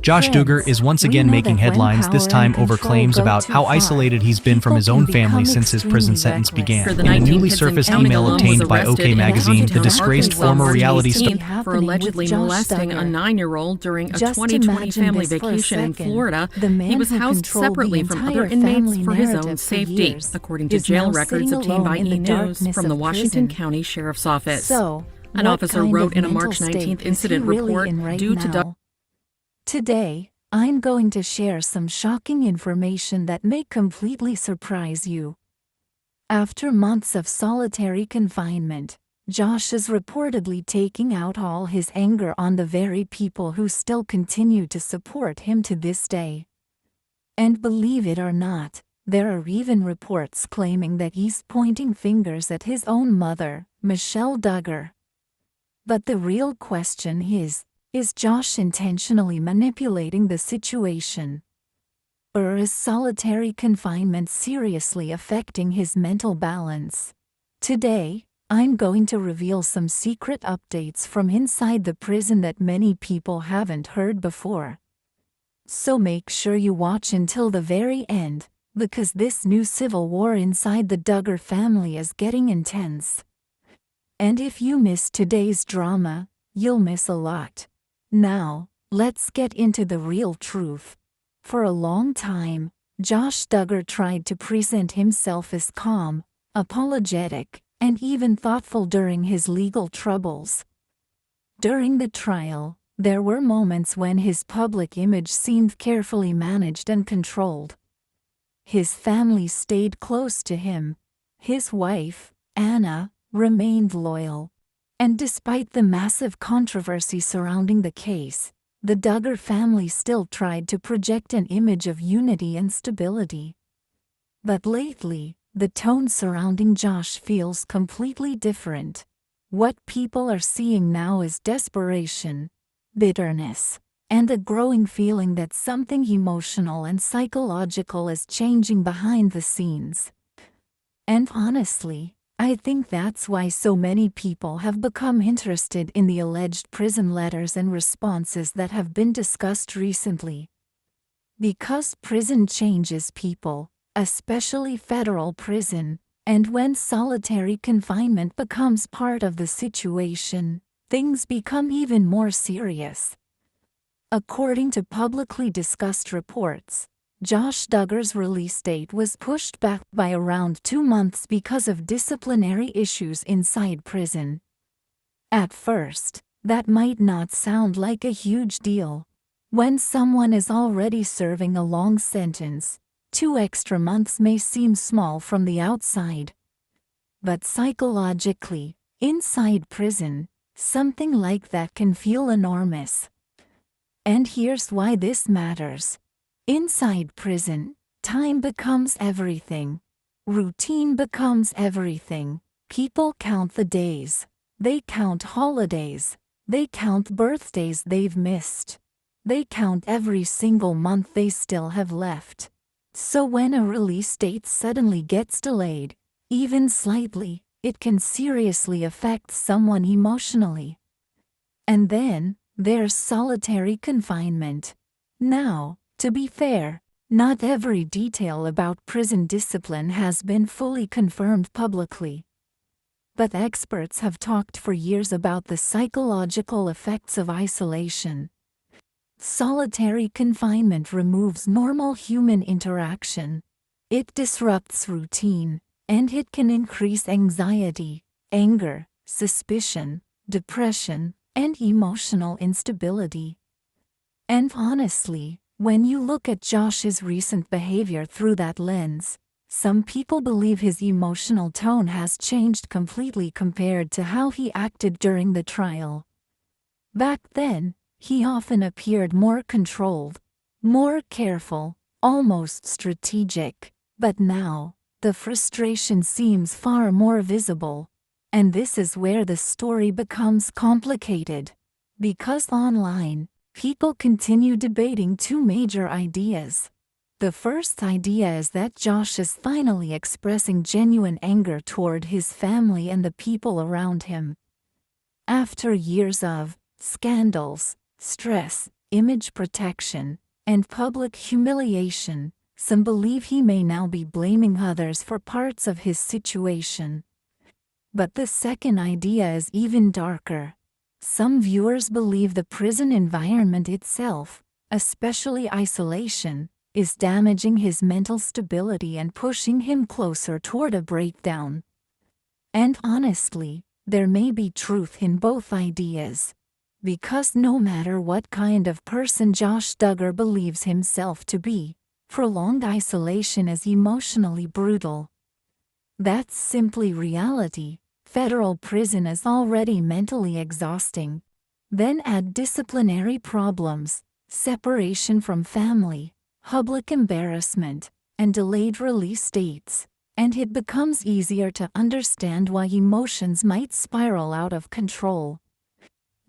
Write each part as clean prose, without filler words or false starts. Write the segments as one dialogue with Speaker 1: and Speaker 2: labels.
Speaker 1: Josh Duggar is once again making headlines, this time over claims about how isolated he's been from his own family since his prison sentence began. In a newly surfaced email obtained by OK Magazine, the disgraced former reality star
Speaker 2: for allegedly molesting a 9-year-old during a 2020 family vacation in Florida. He was housed separately from other inmates for his own safety, according to jail records obtained by E! News from the Washington County Sheriff's Office. An officer wrote in a March 19th incident report, due to
Speaker 3: Today, I'm going to share some shocking information that may completely surprise you. After months of solitary confinement, Josh is reportedly taking out all his anger on the very people who still continue to support him to this day. And believe it or not, there are even reports claiming that he's pointing fingers at his own mother, Michelle Duggar. But the real question is Josh intentionally manipulating the situation? Or is solitary confinement seriously affecting his mental balance? Today, I'm going to reveal some secret updates from inside the prison that many people haven't heard before. So make sure you watch until the very end, because this new civil war inside the Duggar family is getting intense. And if you miss today's drama, you'll miss a lot. Now, let's get into the real truth. For a long time, Josh Duggar tried to present himself as calm, apologetic, and even thoughtful during his legal troubles. During the trial, there were moments when his public image seemed carefully managed and controlled. His family stayed close to him. His wife, Anna, remained loyal. And despite the massive controversy surrounding the case, the Duggar family still tried to project an image of unity and stability. But lately, the tone surrounding Josh feels completely different. What people are seeing now is desperation, bitterness, and a growing feeling that something emotional and psychological is changing behind the scenes. And honestly, I think that's why so many people have become interested in the alleged prison letters and responses that have been discussed recently. Because prison changes people, especially federal prison, and when solitary confinement becomes part of the situation, things become even more serious. According to publicly discussed reports, Josh Duggar's release date was pushed back by around 2 months because of disciplinary issues inside prison. At first, that might not sound like a huge deal. When someone is already serving a long sentence, 2 extra months may seem small from the outside. But psychologically, inside prison, something like that can feel enormous. And here's why this matters. Inside prison, time becomes everything. Routine becomes everything. People count the days. They count holidays. They count birthdays they've missed. They count every single month they still have left. So when a release date suddenly gets delayed, even slightly, it can seriously affect someone emotionally. And then, there's solitary confinement. Now, to be fair, not every detail about prison discipline has been fully confirmed publicly. But experts have talked for years about the psychological effects of isolation. Solitary confinement removes normal human interaction. It disrupts routine, and it can increase anxiety, anger, suspicion, depression, and emotional instability. And honestly, when you look at Josh's recent behavior through that lens, some people believe his emotional tone has changed completely compared to how he acted during the trial. Back then, he often appeared more controlled, more careful, almost strategic, but now, the frustration seems far more visible. And this is where the story becomes complicated. Because online, people continue debating 2 major ideas. The first idea is that Josh is finally expressing genuine anger toward his family and the people around him. After years of scandals, stress, image protection, and public humiliation. Some believe he may now be blaming others for parts of his situation. But the second idea is even darker. Some viewers believe the prison environment itself, especially isolation, is damaging his mental stability and pushing him closer toward a breakdown. And honestly, there may be truth in both ideas. Because no matter what kind of person Josh Duggar believes himself to be, prolonged isolation is emotionally brutal. That's simply reality. Federal prison is already mentally exhausting. Then add disciplinary problems, separation from family, public embarrassment, and delayed release dates, and it becomes easier to understand why emotions might spiral out of control.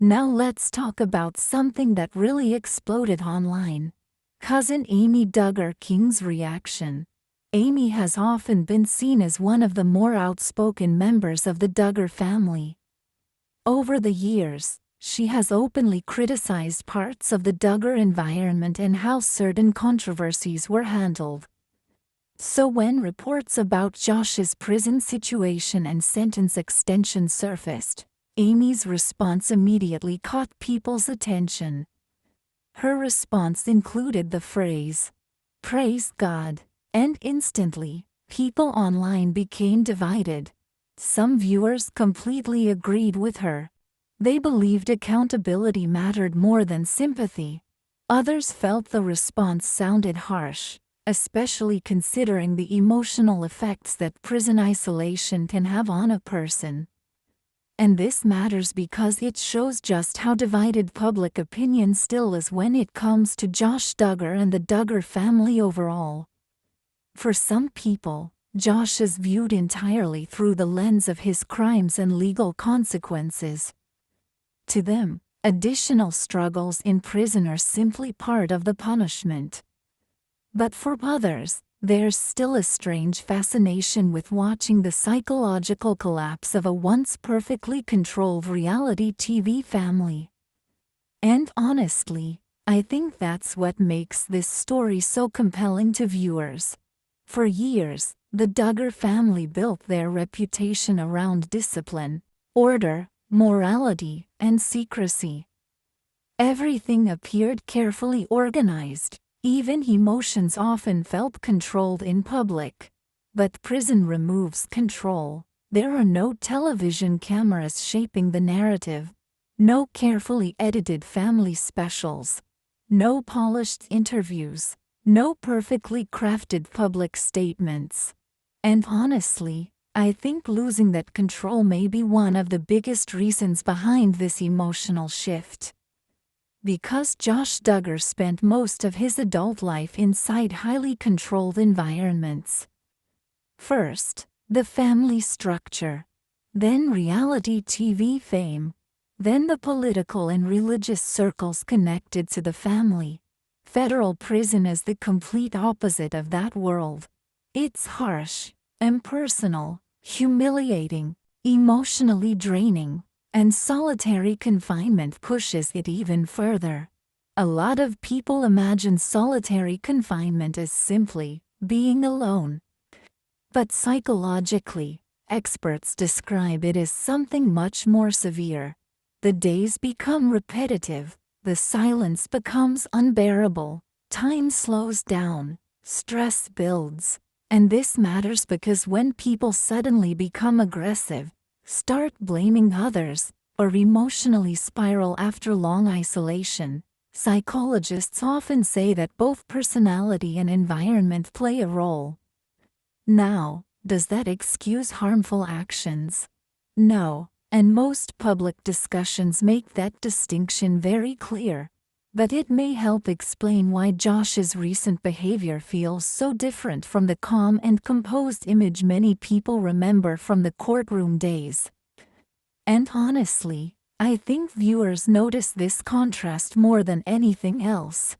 Speaker 3: Now let's talk about something that really exploded online. Cousin Amy Duggar King's reaction. Amy has often been seen as one of the more outspoken members of the Duggar family. Over the years, she has openly criticized parts of the Duggar environment and how certain controversies were handled. So when reports about Josh's prison situation and sentence extension surfaced, Amy's response immediately caught people's attention. Her response included the phrase, "Praise God," and instantly, people online became divided. Some viewers completely agreed with her. They believed accountability mattered more than sympathy. Others felt the response sounded harsh, especially considering the emotional effects that prison isolation can have on a person. And this matters because it shows just how divided public opinion still is when it comes to Josh Duggar and the Duggar family overall. For some people, Josh is viewed entirely through the lens of his crimes and legal consequences. To them, additional struggles in prison are simply part of the punishment. But for others, there's still a strange fascination with watching the psychological collapse of a once perfectly controlled reality TV family. And honestly, I think that's what makes this story so compelling to viewers. For years, the Duggar family built their reputation around discipline, order, morality, and secrecy. Everything appeared carefully organized. Even emotions often felt controlled in public. But prison removes control. There are no television cameras shaping the narrative, no carefully edited family specials, no polished interviews, no perfectly crafted public statements. And honestly, I think losing that control may be one of the biggest reasons behind this emotional shift. Because Josh Duggar spent most of his adult life inside highly controlled environments. First, the family structure, then reality TV fame, then the political and religious circles connected to the family. Federal prison is the complete opposite of that world. It's harsh, impersonal, humiliating, emotionally draining, and solitary confinement pushes it even further. A lot of people imagine solitary confinement as simply being alone. But psychologically, experts describe it as something much more severe. The days become repetitive, the silence becomes unbearable, time slows down, stress builds. And this matters because when people suddenly become aggressive, start blaming others, or emotionally spiral after long isolation, psychologists often say that both personality and environment play a role. Now, does that excuse harmful actions? No, and most public discussions make that distinction very clear. But it may help explain why Josh's recent behavior feels so different from the calm and composed image many people remember from the courtroom days. And honestly, I think viewers notice this contrast more than anything else.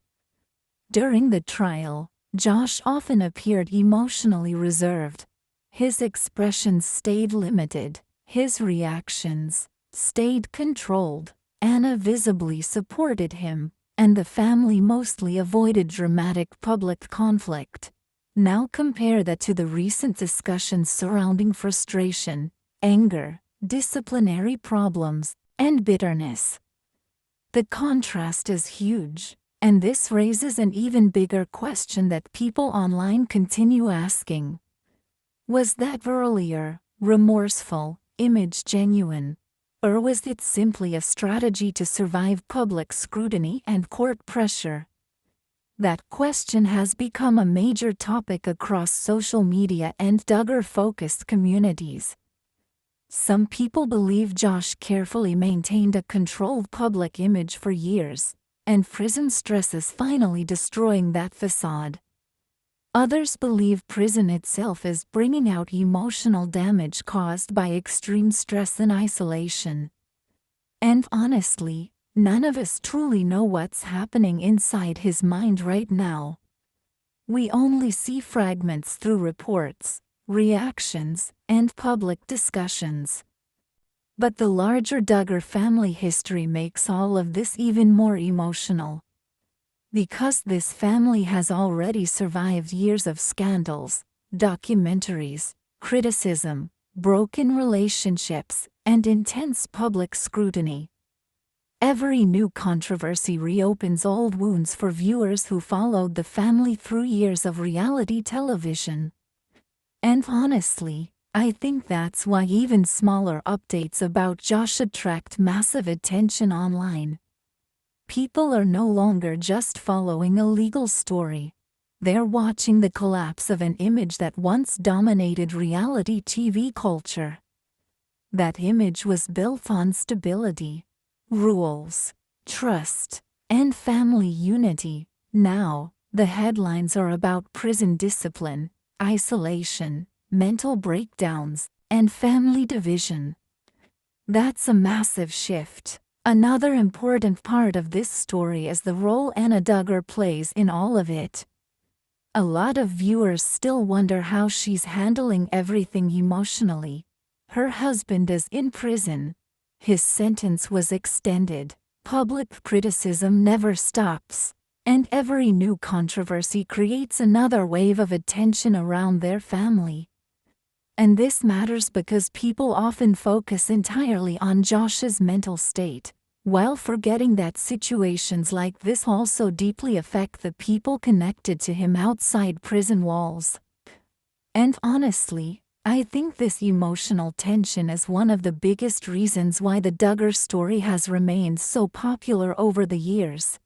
Speaker 3: During the trial, Josh often appeared emotionally reserved. His expressions stayed limited, his reactions stayed controlled. Anna visibly supported him, and the family mostly avoided dramatic public conflict. Now compare that to the recent discussions surrounding frustration, anger, disciplinary problems, and bitterness. The contrast is huge, and this raises an even bigger question that people online continue asking. Was that earlier, remorseful image genuine? Or was it simply a strategy to survive public scrutiny and court pressure? That question has become a major topic across social media and Duggar-focused communities. Some people believe Josh carefully maintained a controlled public image for years, and prison stress is finally destroying that facade. Others believe prison itself is bringing out emotional damage caused by extreme stress and isolation. And honestly, none of us truly know what's happening inside his mind right now. We only see fragments through reports, reactions, and public discussions. But the larger Duggar family history makes all of this even more emotional. Because this family has already survived years of scandals, documentaries, criticism, broken relationships, and intense public scrutiny. Every new controversy reopens old wounds for viewers who followed the family through years of reality television. And honestly, I think that's why even smaller updates about Josh attract massive attention online. People are no longer just following a legal story. They're watching the collapse of an image that once dominated reality TV culture. That image was built on stability, rules, trust, and family unity. Now, the headlines are about prison discipline, isolation, mental breakdowns, and family division. That's a massive shift. Another important part of this story is the role Amy Duggar plays in all of it. A lot of viewers still wonder how she's handling everything emotionally. Her husband is in prison. His sentence was extended. Public criticism never stops. And every new controversy creates another wave of attention around their family. And this matters because people often focus entirely on Josh's mental state, while forgetting that situations like this also deeply affect the people connected to him outside prison walls. And honestly, I think this emotional tension is one of the biggest reasons why the Duggar story has remained so popular over the years.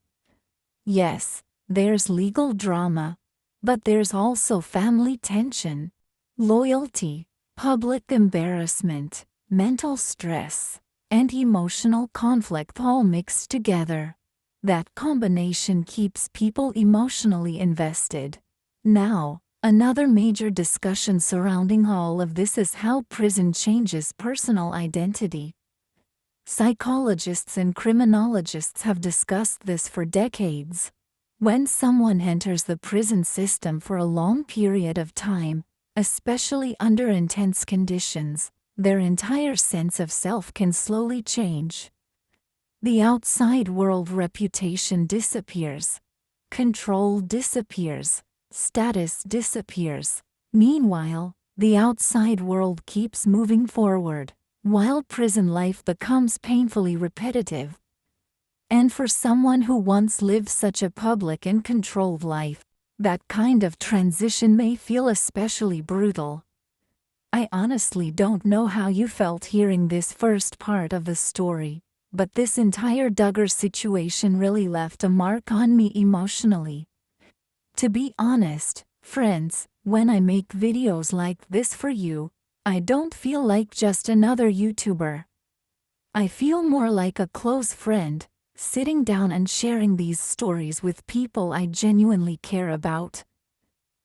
Speaker 3: Yes, there's legal drama, but there's also family tension, loyalty, public embarrassment, mental stress, and emotional conflict all mixed together. That combination keeps people emotionally invested. Now, another major discussion surrounding all of this is how prison changes personal identity. Psychologists and criminologists have discussed this for decades. When someone enters the prison system for a long period of time, especially under intense conditions, their entire sense of self can slowly change. The outside world reputation disappears. Control disappears. Status disappears. Meanwhile, the outside world keeps moving forward, while prison life becomes painfully repetitive. And for someone who once lived such a public and controlled life, that kind of transition may feel especially brutal. I honestly don't know how you felt hearing this first part of the story, but this entire Duggar situation really left a mark on me emotionally. To be honest, friends, when I make videos like this for you, I don't feel like just another YouTuber. I feel more like a close friend, sitting down and sharing these stories with people I genuinely care about.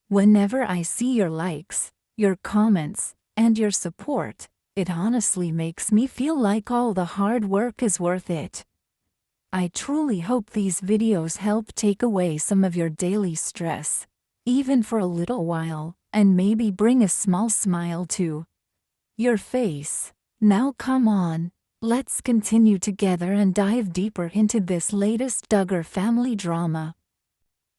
Speaker 3: Whenever I see your likes, your comments, and your support, it honestly makes me feel like all the hard work is worth it. I truly hope these videos help take away some of your daily stress, even for a little while, and maybe bring a small smile to your face. Now come on, Let's continue together and dive deeper into this latest Duggar family drama.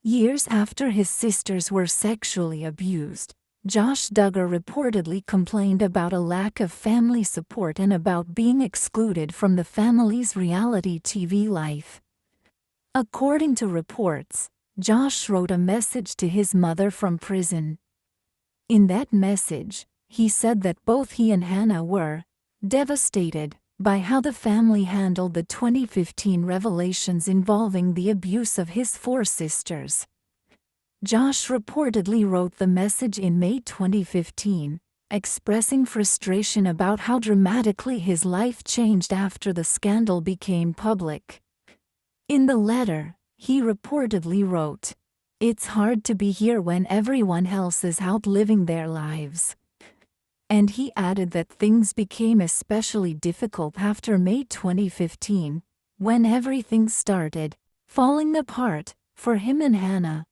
Speaker 3: Years after his sisters were sexually abused, Josh Duggar reportedly complained about a lack of family support and about being excluded from the family's reality TV life. According to reports, Josh wrote a message to his mother from prison. In that message, he said that both he and Hannah were devastated by how the family handled the 2015 revelations involving the abuse of his 4 sisters. Josh reportedly wrote the message in May 2015, expressing frustration about how dramatically his life changed after the scandal became public. In the letter, he reportedly wrote, "It's hard to be here when everyone else is out living their lives." And he added that things became especially difficult after May 2015, when everything started falling apart for him and Hannah.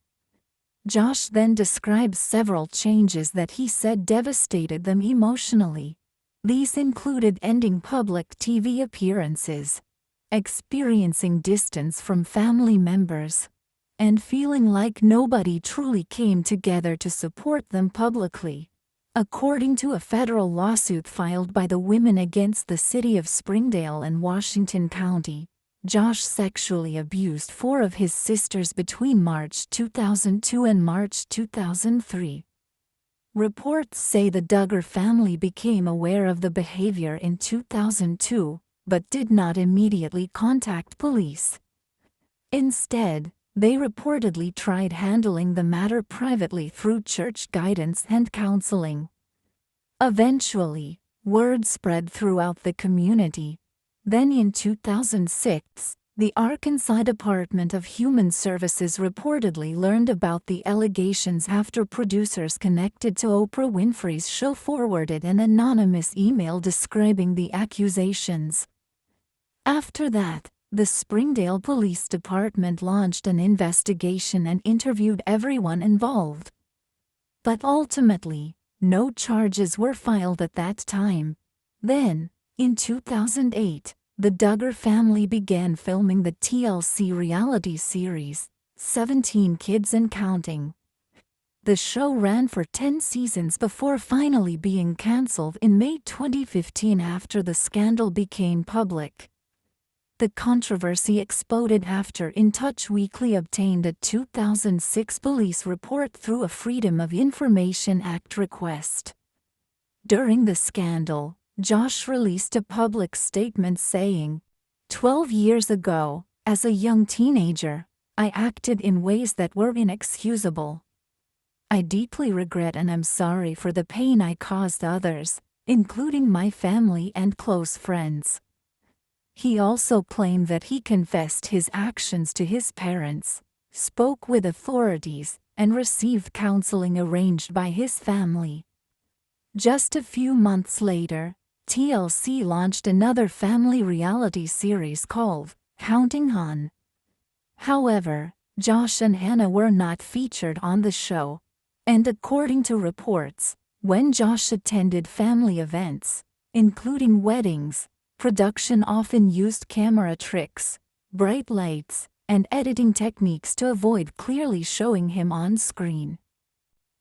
Speaker 3: Josh then describes several changes that he said devastated them emotionally. These included ending public TV appearances, experiencing distance from family members, and feeling like nobody truly came together to support them publicly. According to a federal lawsuit filed by the women against the city of Springdale and Washington County, Josh sexually abused 4 of his sisters between March 2002 and March 2003. Reports say the Duggar family became aware of the behavior in 2002, but did not immediately contact police. Instead, they reportedly tried handling the matter privately through church guidance and counseling. Eventually, word spread throughout the community. Then in 2006, the Arkansas Department of Human Services reportedly learned about the allegations after producers connected to Oprah Winfrey's show forwarded an anonymous email describing the accusations. After that, the Springdale Police Department launched an investigation and interviewed everyone involved. But ultimately, no charges were filed at that time. Then, in 2008, the Duggar family began filming the TLC reality series, 17 Kids and Counting. The show ran for 10 seasons before finally being canceled in May 2015 after the scandal became public. The controversy exploded after In Touch Weekly obtained a 2006 police report through a Freedom of Information Act request. During the scandal, Josh released a public statement saying, "12 years ago, as a young teenager, I acted in ways that were inexcusable. I deeply regret and am sorry for the pain I caused others, including my family and close friends." He also claimed that he confessed his actions to his parents, spoke with authorities, and received counseling arranged by his family. Just a few months later, TLC launched another family reality series called Counting On. However, Josh and Hannah were not featured on the show, and according to reports, when Josh attended family events, including weddings, production often used camera tricks, bright lights, and editing techniques to avoid clearly showing him on screen.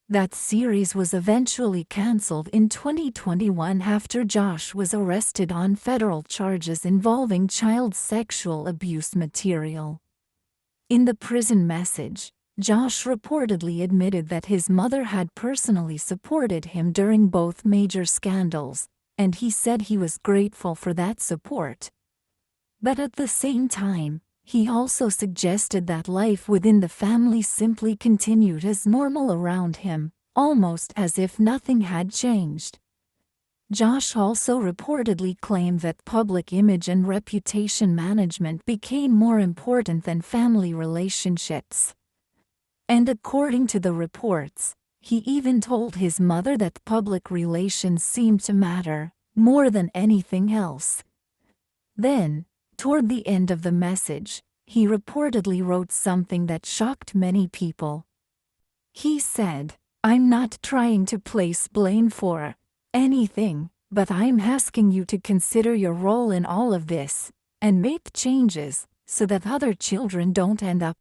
Speaker 3: That series was eventually canceled in 2021 after Josh was arrested on federal charges involving child sexual abuse material. In the prison message, Josh reportedly admitted that his mother had personally supported him during both major scandals, and he said he was grateful for that support. But at the same time, he also suggested that life within the family simply continued as normal around him, almost as if nothing had changed. Josh also reportedly claimed that public image and reputation management became more important than family relationships. And according to the reports, he even told his mother that public relations seemed to matter more than anything else. Then, toward the end of the message, he reportedly wrote something that shocked many people. He said, "I'm not trying to place blame for anything, But I'm asking you to consider your role in all of this and make changes so that other children don't end up